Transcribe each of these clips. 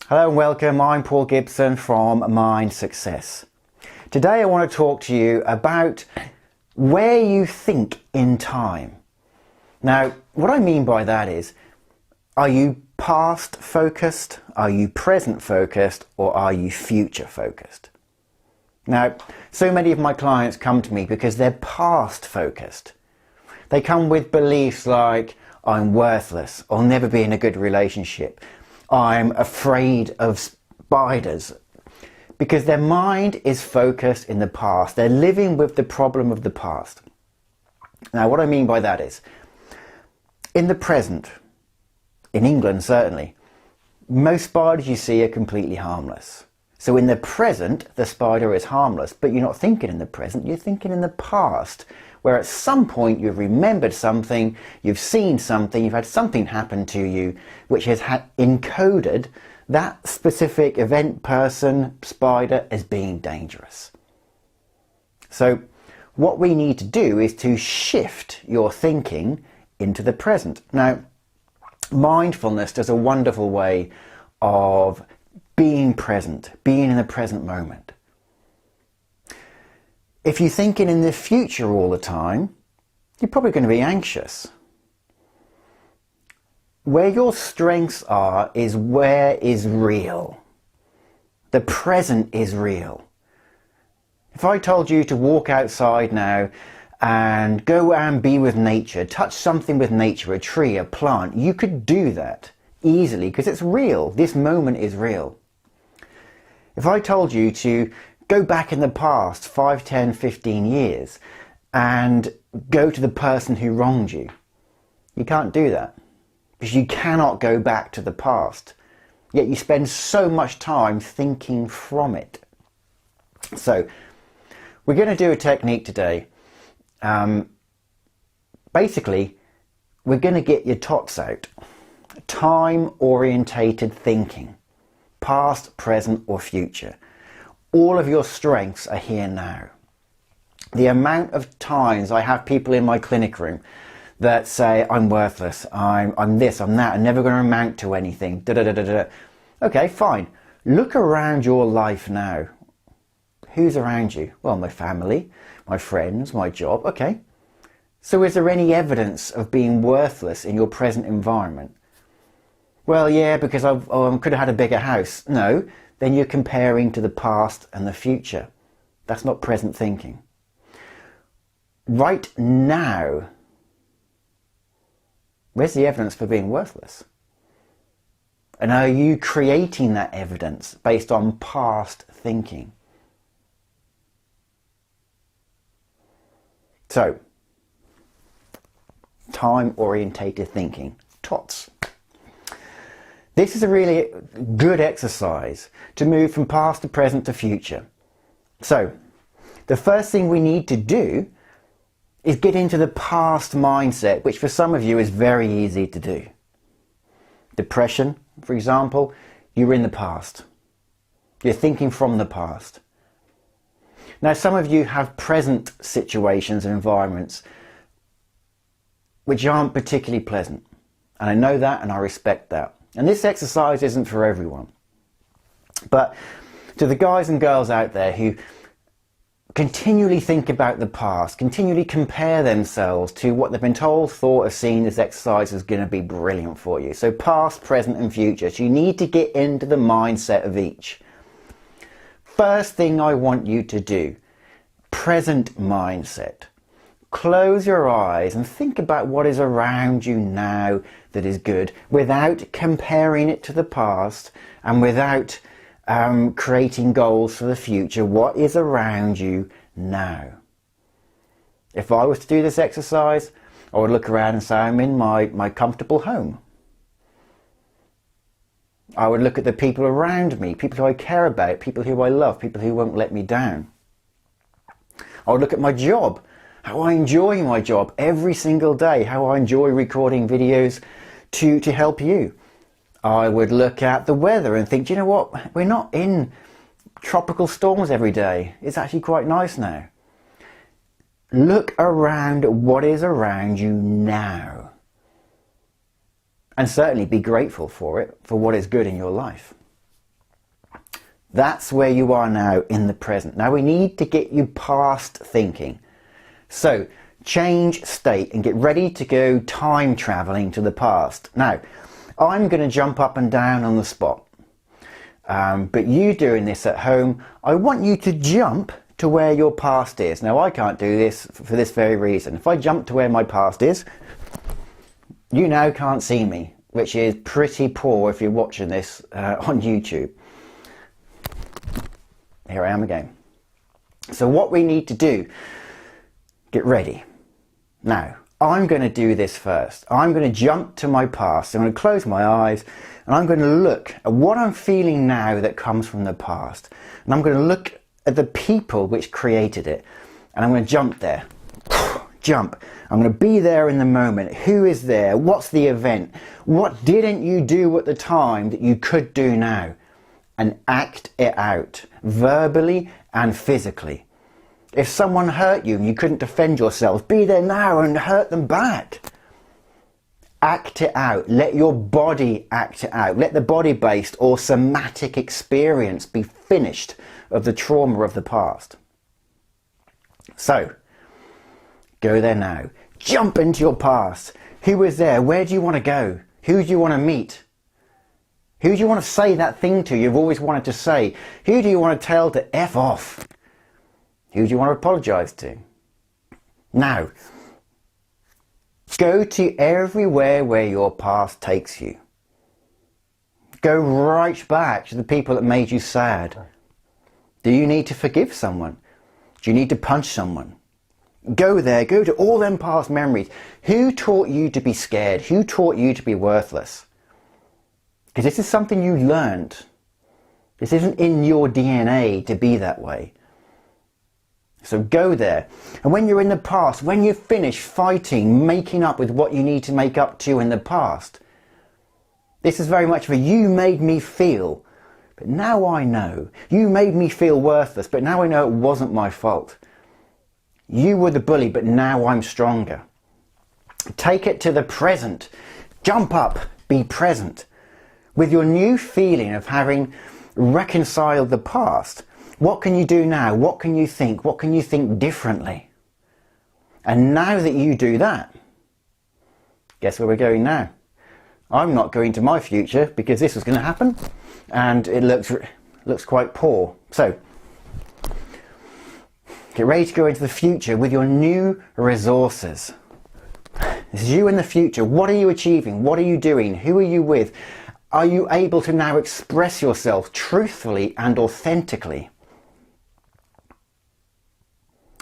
Hello and welcome, I'm Paul Gibson from Mind Success. Today I want to talk to you about where you think in time. Now, what I mean by that is, are you past focused, are you present focused, or are you future focused? Now, so many of my clients come to me because they're past focused. They come with beliefs like, I'm worthless, I'll never be in a good relationship, I'm afraid of spiders, because their mind is focused in the past. They're living with the problem of the past. Now, what I mean by that is, in the present, in England certainly, most spiders you see are completely harmless. So in the present, the spider is harmless, but you're not thinking in the present, you're thinking in the past, where at some point you've remembered something, you've seen something, you've had something happen to you, which has encoded that specific event, person, spider as being dangerous. So what we need to do is to shift your thinking into the present. Now, mindfulness does a wonderful way of being present, being in the present moment. If you're thinking in the future all the time, you're probably going to be anxious. Where your strengths are is where is real. The present is real. If I told you to walk outside now and go and be with nature, touch something with nature, a tree, a plant, you could do that easily because it's real. This moment is real. If I told you to go back in the past 5, 10, 15 years and go to the person who wronged you, you can't do that because you cannot go back to the past. Yet you spend so much time thinking from it. So we're going to do a technique today. Basically, we're going to get your TOTS out. Time Orientated Thinking. Past, present or future. All of your strengths are here now. The amount of times I have people in my clinic room that say, I'm worthless, I'm this, I'm that, I'm never going to amount to anything, da da da da da. Okay, fine. Look around your life now. Who's around you? Well, my family, my friends, my job. Okay. So is there any evidence of being worthless in your present environment? Well, yeah, because I could have had a bigger house. No, then you're comparing to the past and the future. That's not present thinking. Right now, where's the evidence for being worthless? And are you creating that evidence based on past thinking? So, time-orientated thinking, TOTS. This is a really good exercise to move from past to present to future. So, the first thing we need to do is get into the past mindset, which for some of you is very easy to do. Depression, for example, you're in the past. You're thinking from the past. Now, some of you have present situations and environments which aren't particularly pleasant. And I know that and I respect that. And this exercise isn't for everyone. But to the guys and girls out there who continually think about the past, continually compare themselves to what they've been told, thought, or seen, this exercise is going to be brilliant for you. So past, present and future. So you need to get into the mindset of each. First thing I want you to do, present mindset. Close your eyes and think about what is around you now that is good without comparing it to the past and without creating goals for the future. What is around you now? If I was to do this exercise, I would look around and say, I'm in my comfortable home. I would look at the people around me, people who I care about, people who I love, people who won't let me down. I would look at my job, how I enjoy my job every single day, how I enjoy recording videos to help you. I would look at the weather and think, do you know what, we're not in tropical storms every day. It's actually quite nice now. Look around at what is around you now. And certainly be grateful for it, for what is good in your life. That's where you are now in the present. Now we need to get you past thinking. So change state and get ready to go time traveling to the past. Now, I'm going to jump up and down on the spot. But you doing this at home, I want you to jump to where your past is. Now, I can't do this for this very reason. If I jump to where my past is, you now can't see me, which is pretty poor if you're watching this on YouTube. Here I am again. So what we need to do, get ready. Now, I'm going to do this first. I'm going to jump to my past. I'm going to close my eyes and I'm going to look at what I'm feeling now that comes from the past. And I'm going to look at the people which created it. And I'm going to jump there. Jump. I'm going to be there in the moment. Who is there? What's the event? What didn't you do at the time that you could do now? And act it out, verbally and physically. If someone hurt you and you couldn't defend yourself, be there now and hurt them back. Act it out. Let your body act it out. Let the body-based or somatic experience be finished of the trauma of the past. So, go there now. Jump into your past. Who was there? Where do you want to go? Who do you want to meet? Who do you want to say that thing to you've always wanted to say? Who do you want to tell to F off? Who do you want to apologise to? Now, go to everywhere where your past takes you. Go right back to the people that made you sad. Do you need to forgive someone? Do you need to punch someone? Go there, go to all them past memories. Who taught you to be scared? Who taught you to be worthless? Because this is something you learned. This isn't in your DNA to be that way. So go there. And when you're in the past, when you finish fighting, making up with what you need to make up to in the past, this is very much of a you made me feel, but now I know. You made me feel worthless, but now I know it wasn't my fault. You were the bully, but now I'm stronger. Take it to the present. Jump up, be present. With your new feeling of having reconciled the past, what can you do now? What can you think? What can you think differently? And now that you do that, guess where we're going now? I'm not going to my future because this was going to happen and it looks quite poor. So, get ready to go into the future with your new resources. This is you in the future. What are you achieving? What are you doing? Who are you with? Are you able to now express yourself truthfully and authentically?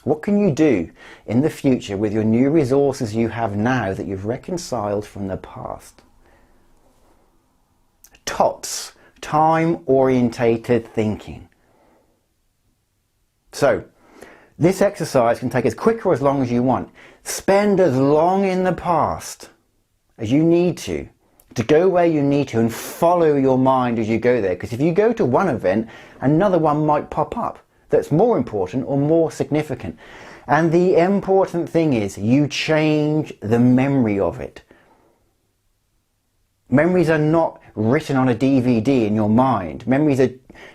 What can you do in the future with your new resources you have now that you've reconciled from the past? TOTS, Time Orientated Thinking. So, this exercise can take as quick or as long as you want. Spend as long in the past as you need to go where you need to and follow your mind as you go there. Because if you go to one event, another one might pop up that's more important or more significant. And the important thing is you change the memory of it. Memories are not written on a DVD in your mind. Memories are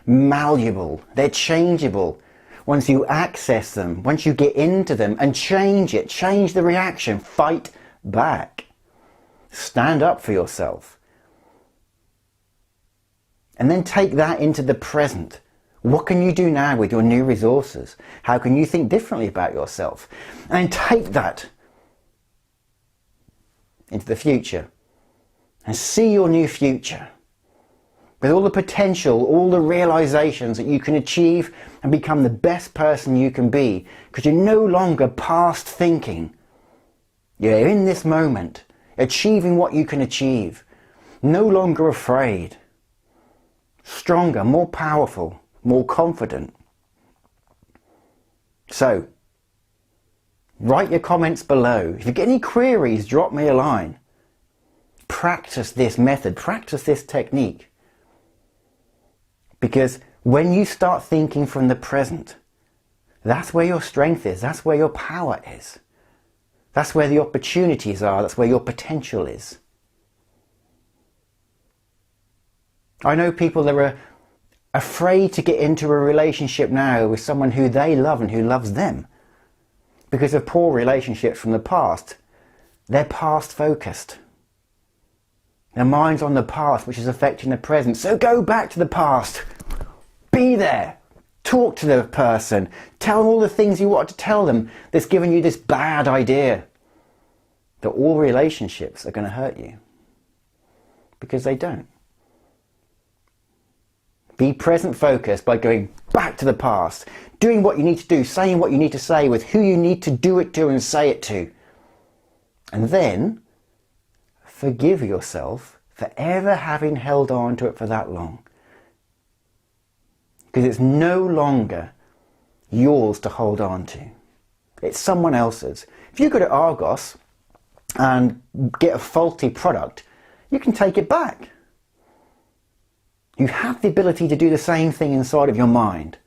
malleable. They're changeable. Once you access them, once you get into them and change it, change the reaction, fight back. Stand up for yourself. And then take that into the present. What can you do now with your new resources? How can you think differently about yourself? And take that into the future and see your new future with all the potential, all the realizations that you can achieve and become the best person you can be, because you're no longer past thinking. You're in this moment, achieving what you can achieve, no longer afraid, stronger, more powerful, more confident. So, write your comments below. If you get any queries, drop me a line. Practice this method, practice this technique. Because when you start thinking from the present, that's where your strength is, that's where your power is. That's where the opportunities are, that's where your potential is. I know people that are afraid to get into a relationship now with someone who they love and who loves them because of poor relationships from the past. They're past focused. Their mind's on the past, which is affecting the present. So go back to the past. Be there. Talk to the person. Tell them all the things you want to tell them that's given you this bad idea that all relationships are going to hurt you. Because they don't. Be present focused by going back to the past, doing what you need to do, saying what you need to say with who you need to do it to and say it to. And then forgive yourself for ever having held on to it for that long. Because it's no longer yours to hold on to. It's someone else's. If you go to Argos and get a faulty product, you can take it back. You have the ability to do the same thing inside of your mind.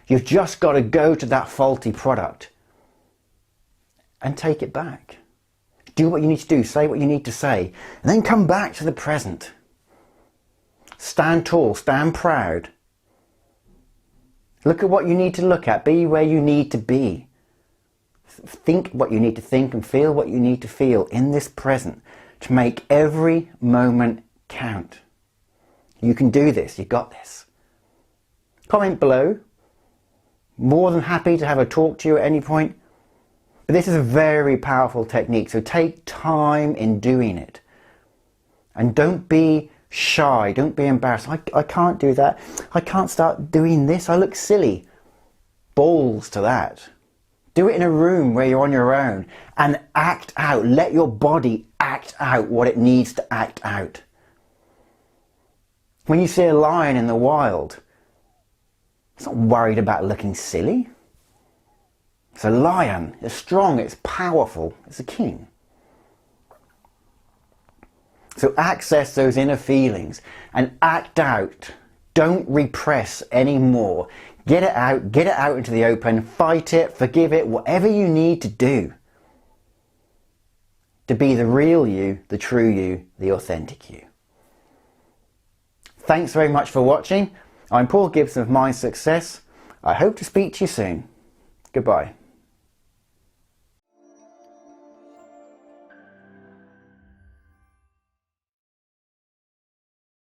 You've just got to go to that faulty product and take it back. Do what you need to do, say what you need to say, and then come back to the present. Stand tall, stand proud. Look at what you need to look at, be where you need to be. Think what you need to think and feel what you need to feel in this present to make every moment count. You can do this, you got this. Comment below. More than happy to have a talk to you at any point. But this is a very powerful technique, so take time in doing it. And don't be shy, don't be embarrassed. I can't do that. I can't start doing this. I look silly. Balls to that. Do it in a room where you're on your own and act out. Let your body act out what it needs to act out. When you see a lion in the wild, it's not worried about looking silly. It's a lion. It's strong. It's powerful. It's a king. So access those inner feelings and act out. Don't repress anymore. Get it out into the open, fight it, forgive it, whatever you need to do to be the real you, the true you, the authentic you. Thanks very much for watching. I'm Paul Gibson of Mind Success. I hope to speak to you soon. Goodbye.